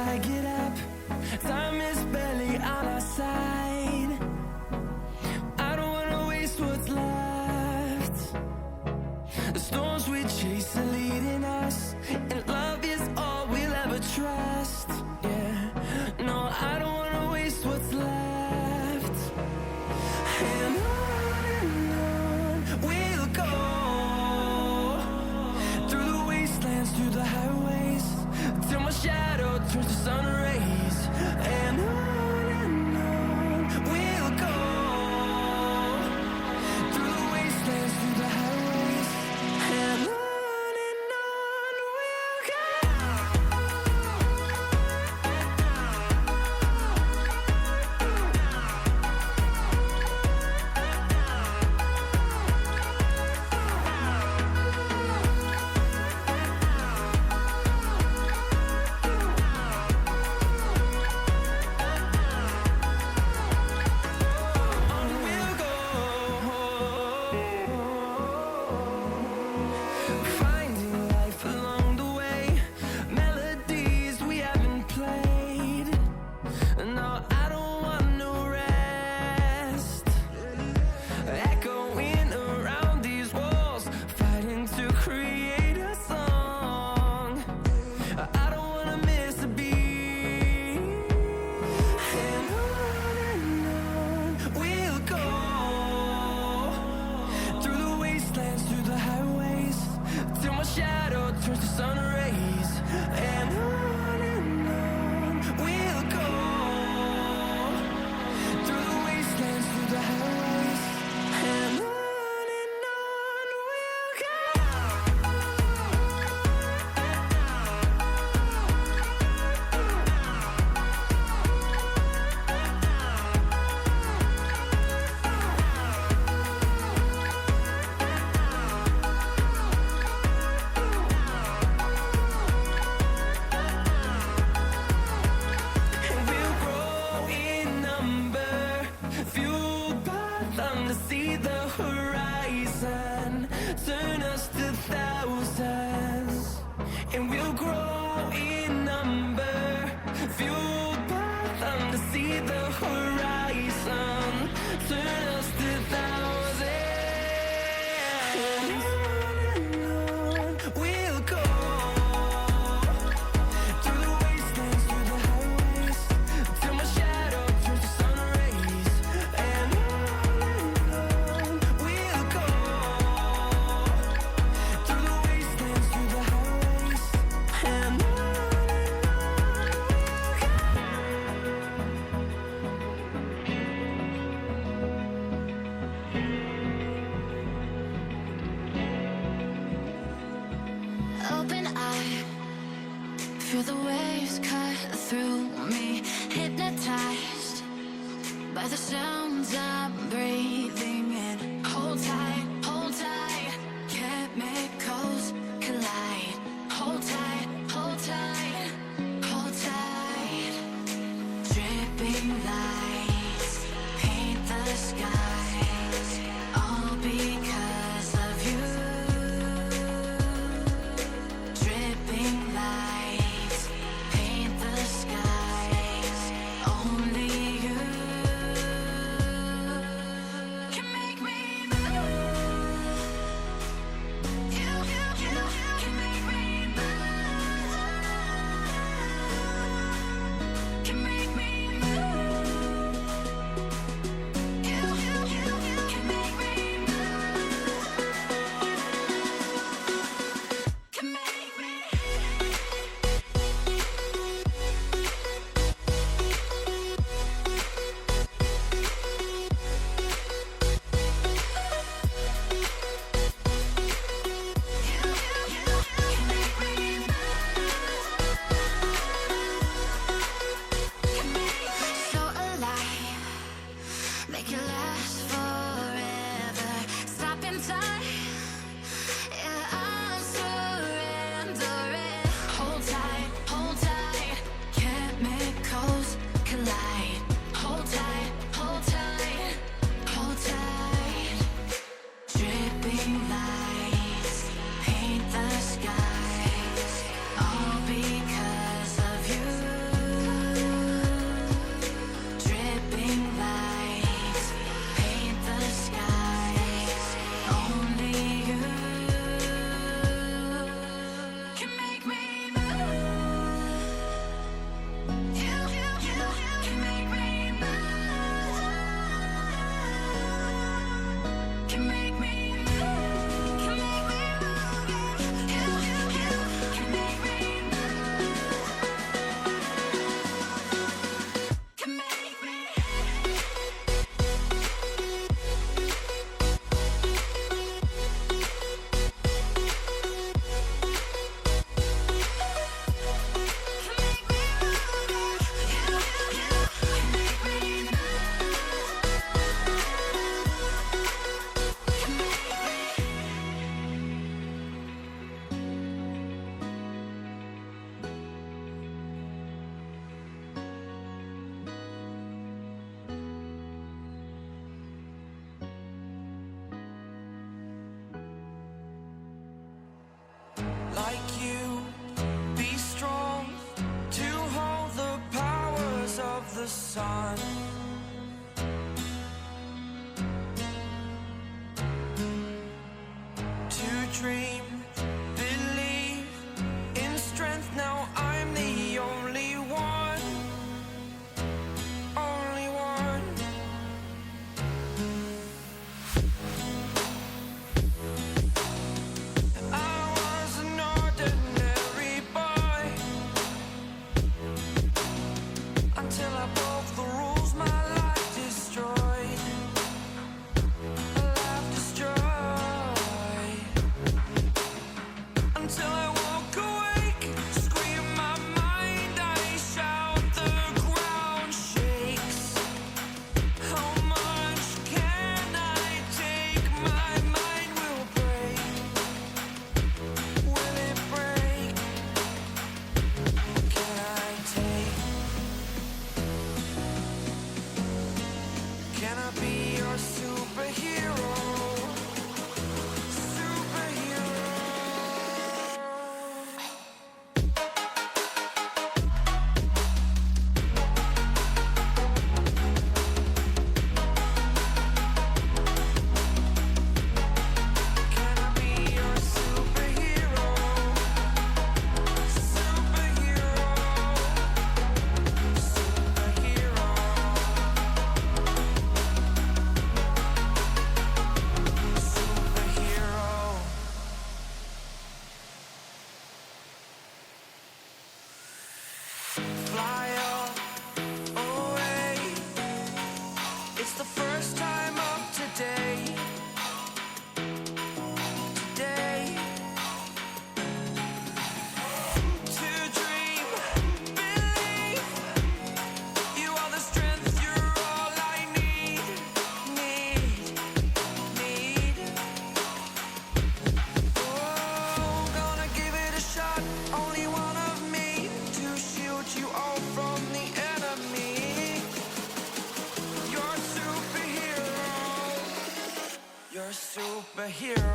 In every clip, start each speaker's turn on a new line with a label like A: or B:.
A: I get up. Time is barely on our side. I don't wanna waste what's left. The storms we chase are leading us, and love is all we'll ever trust. Yeah, no, I don't wanna waste what's left. And on we'll go, through the wastelands, through the highways, till my shadow turns to sun rays. And on we'll go, through the wastelands, through the highways, and on we'll go. Finding life along the way, melodies we haven't played. No, I don't want no rest. Echoing around these walls, fighting to create a song. I don't wanna miss a beat. And on we'll go, through the wastelands, through the highways, till my shadow turns to sun rays. And on we'll go, through the wastelands, through the highways, and on we'll go. And we'll grow in number, fueled by them to see the horizon, turn us to thousands. And we'll grow in number, fueled by them to see the horizon, turn us to thousands. And on we'll go, through the wastelands, through the highways, till my shadow turns to sun rays. And on we'll go, through the wastelands, through the highways, and on we'll go.
B: Open eye, feel the waves cut through me, hypnotized by the sounds I'm breathing in. Hold tight, chemicals collide. Hold tight, hold tight, hold tight. Dripping lights paint the skies, all because of you. Dripping lights paint the skies, only you can make me move. You can make me move. Can make me move.
A: sun. To dream, believe in strength. Now I'm the only one, only one. I was an ordinary boy until I broke the rules. My life destroyed, a life destroyed. Until I walk awake, scream my mind, I shout, the ground shakes. How much can I take? My mind will break. Will it break? Can I take? Can I be your superhero? Superhero. Can I be your superhero? Superhero. Superhero. Superhero. Fly away. It's the first time of today. Today. To dream, believe. You are the strength, you're all I need. Need. Oh, gonna give it a shot. Only one of me to shield you all from the enemy. You're a superhero. You're a superhero.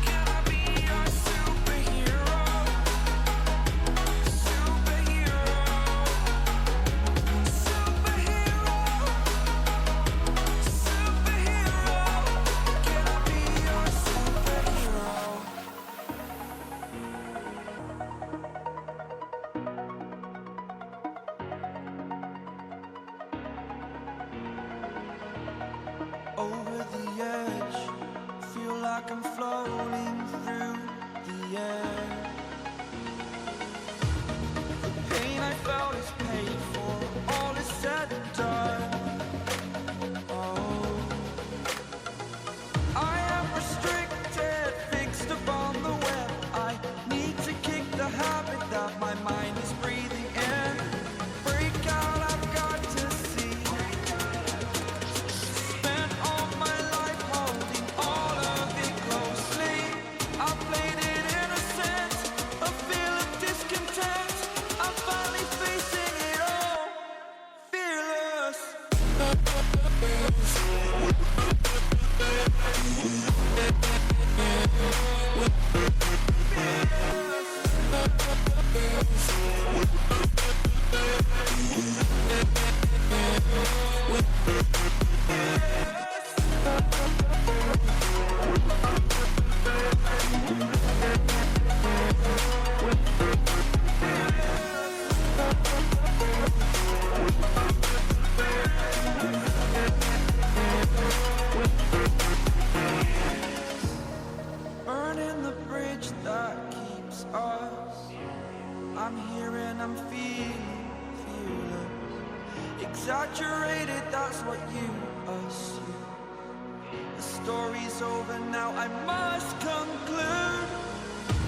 A: Can I be your superhero? Superhero. Superhero. Superhero. Can I be your superhero? Over the edge, feel like I'm floating through the air. The pain I felt is paid for, all is said and done. Oh, I am restricted, fixed upon the web. I need to kick the habit that my mind is breathing in. Break out, I've got to see. Spent all my life holding all of it closely. I played it innocent, a feel of discontent. I'm finally facing it all, fearless. Burning the bridge that keeps us. I'm here and I'm feeling fearless. Exaggerated, that's what you assume. The story's over now, I must conclude.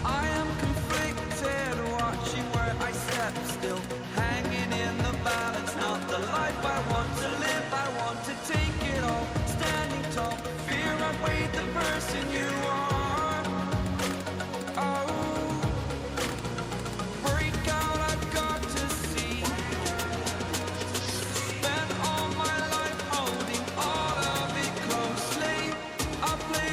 A: I am conflicted, watching where I step still, hanging in the balance. Not the life I want to live, I want to take it all. Standing tall, fear I weighed the person you are. Oh, break out, I've got to see. Spent all my life holding all of it closely. I play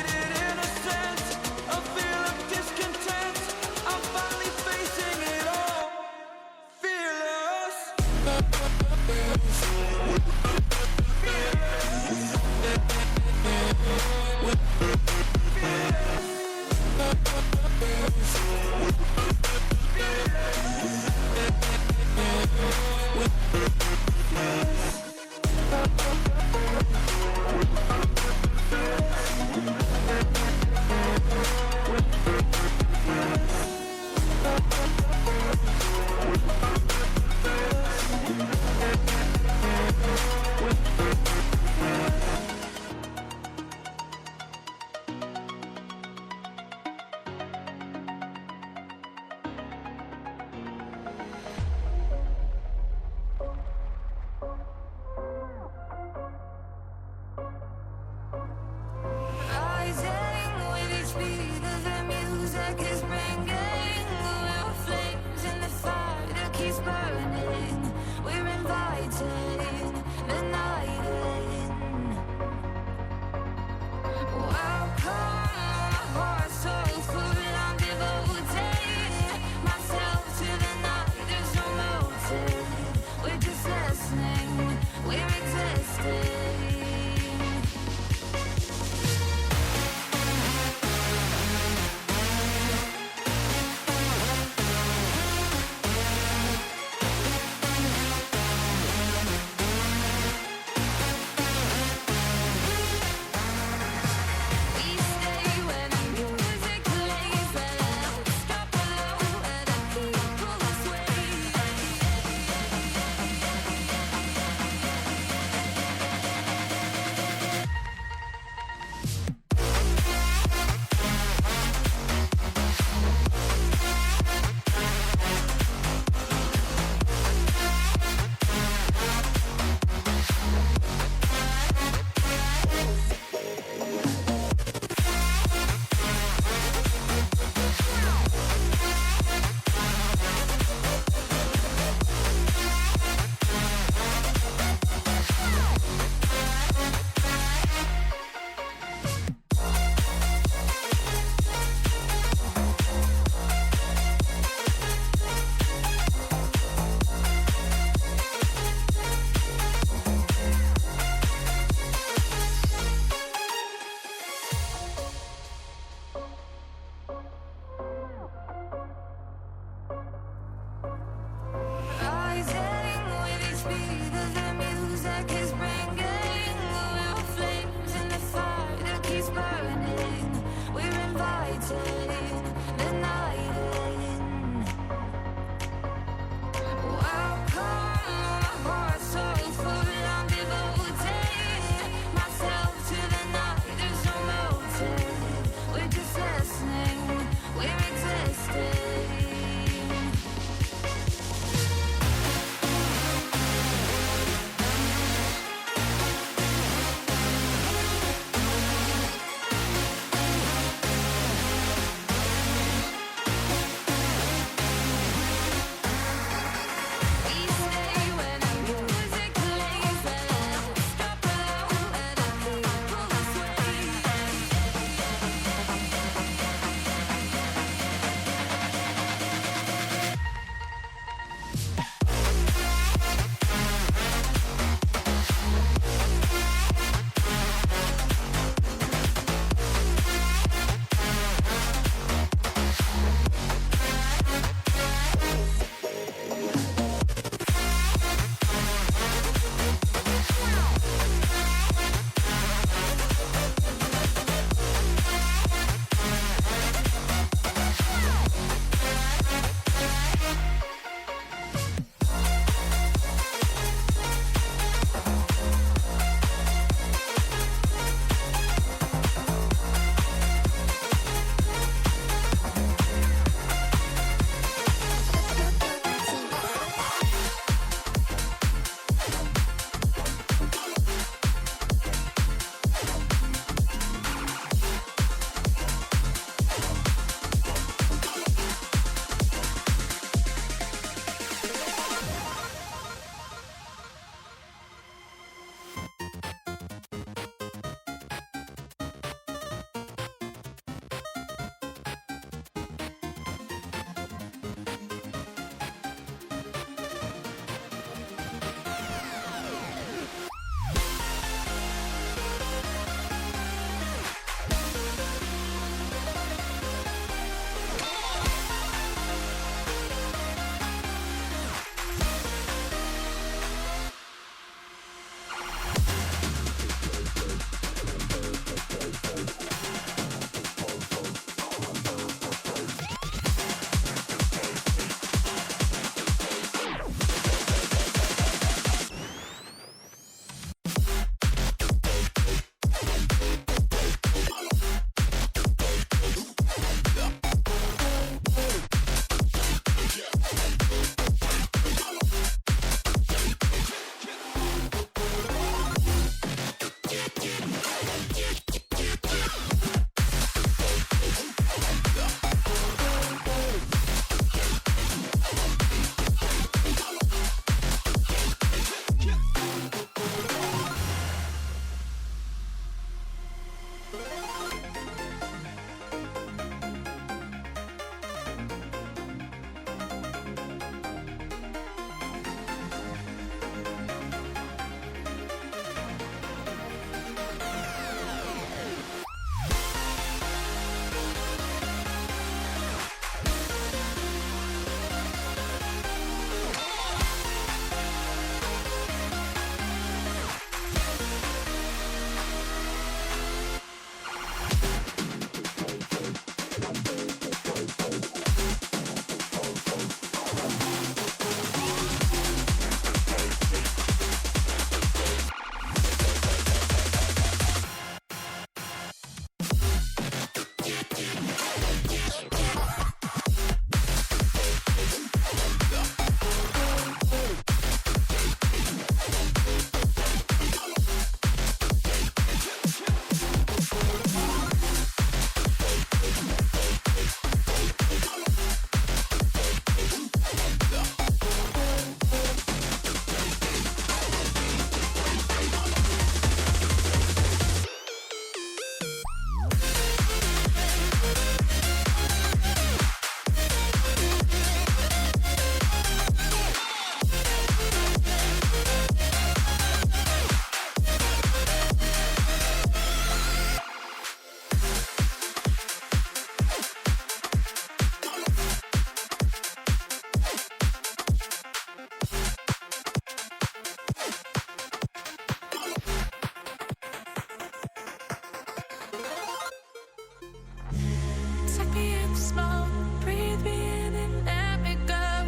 B: Take me in the smoke, breathe me in and let me go.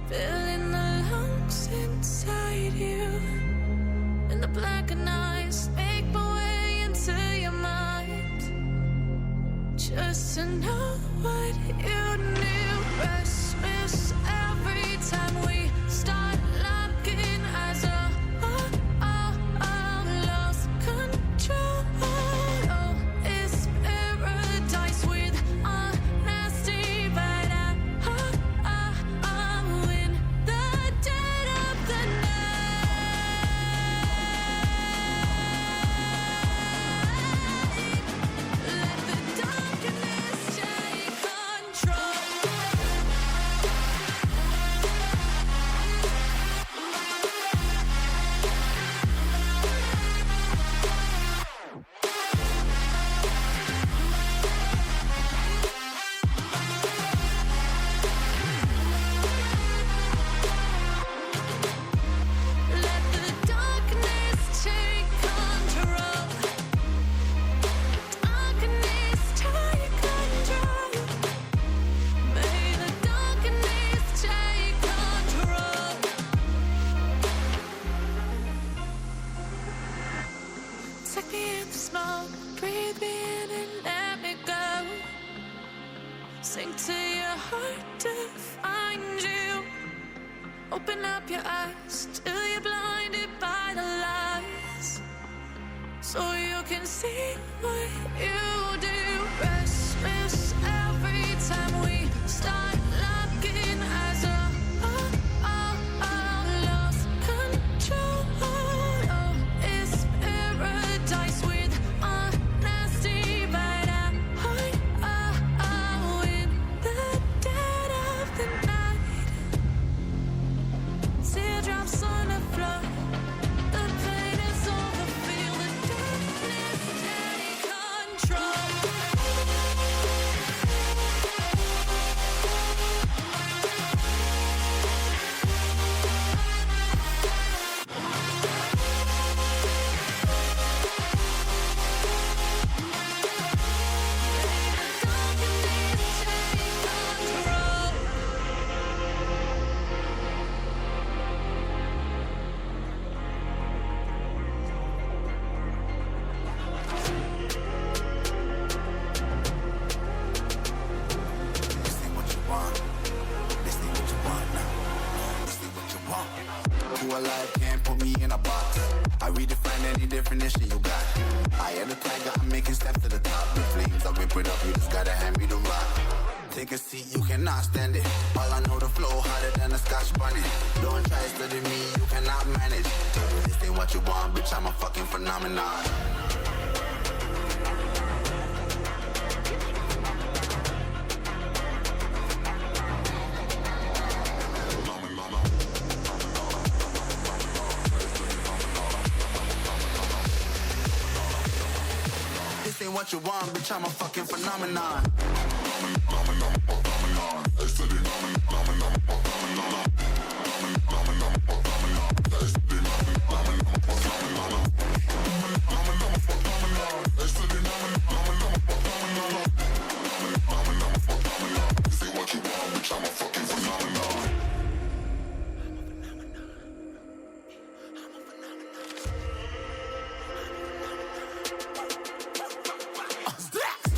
B: Filling the lungs inside you. In the blackened eyes, make my way into your mind. Just to know what you knew. Restless every time we start locking eyes. Lost control. Oh, it's paradise with honesty, but I'm in the dead of the night. Let the darkness take control. Let the darkness take control. Darkness take control. May the darkness take control. Take me in the smoke, breathe me in and let me go. Sink to your heart to find you. Open up your eyes till you're blinded by the lies, so you can see what you do. Restless every time we start locking eyes. Lost control. Oh, it's paradise with honesty, but I'm in the dead of the night. Teardrops on the floor. The pain is over. Feel the darkness take control. Darkness take control.
C: This ain't what you want. This ain't what you want now. This ain't what you want. Who alive can't put me in a box. I redefine any definition you got. I am the tiger, I'm making steps to the top. The flames, I whip it up, you just gotta hand me the rock. Take a seat, you cannot stand it. All I know, the flow harder than a Scotch bunny. Don't try studying me, you cannot manage. This ain't what you want, bitch, I'm a fucking phenomenon. This ain't what you want, bitch, I'm a fucking phenomenon.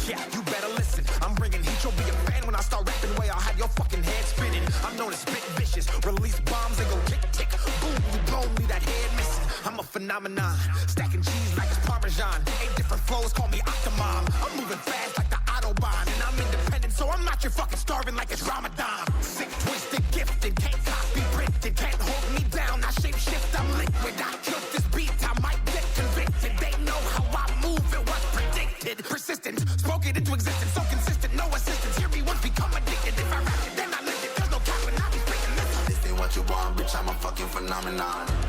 D: Yeah, you better listen. I'm bringing heat, you'll be a fan when I start rapping. Way I'll have your fucking head spinning. I'm known as spit vicious. Release bombs, they go tick tick. Boom, you blow me that head missing. I'm a phenomenon, stacking cheese like it's Parmesan. 8 different flows, call me Octomom. I'm moving fast like the Autobahn, and I'm independent, so I'm not your fucking starving like it's Ramadan. Sick, twisted, gifted, can't copy, printed, can't hold me down. I shape shift, I'm liquid. I killed this beat, I might get convicted. They know how I move, it was predicted. Persistent, spoke it into existence, so consistent, no assistance. Hear me once, become addicted. If I rap it, then I live it. There's no cap, and I be speaking this.
C: This ain't what you want, bitch, I'm a fucking phenomenon.